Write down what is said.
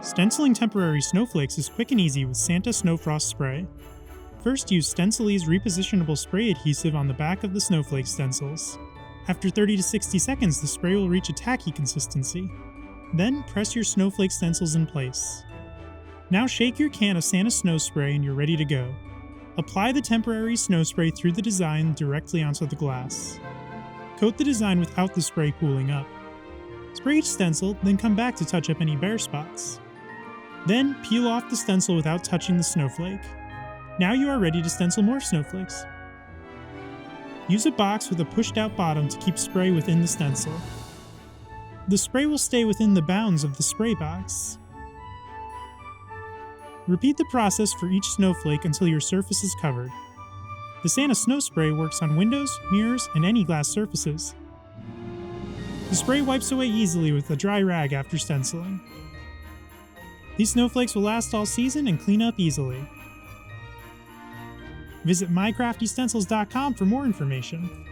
Stenciling temporary snowflakes is quick and easy with Santa Snow Frost Spray. First, use Stencils repositionable spray adhesive on the back of the snowflake stencils. After 30 to 60 seconds, the spray will reach a tacky consistency. Then, press your snowflake stencils in place. Now shake your can of Santa Snow Spray and you're ready to go. Apply the temporary snow spray through the design directly onto the glass. Coat the design without the spray pooling up. Spray each stencil, then come back to touch up any bare spots. Then, peel off the stencil without touching the snowflake. Now you are ready to stencil more snowflakes. Use a box with a pushed-out bottom to keep spray within the stencil. The spray will stay within the bounds of the spray box. Repeat the process for each snowflake until your surface is covered. The Santa Snow Spray works on windows, mirrors, and any glass surfaces. The spray wipes away easily with a dry rag after stenciling. These snowflakes will last all season and clean up easily. Visit mycraftystencils.com for more information.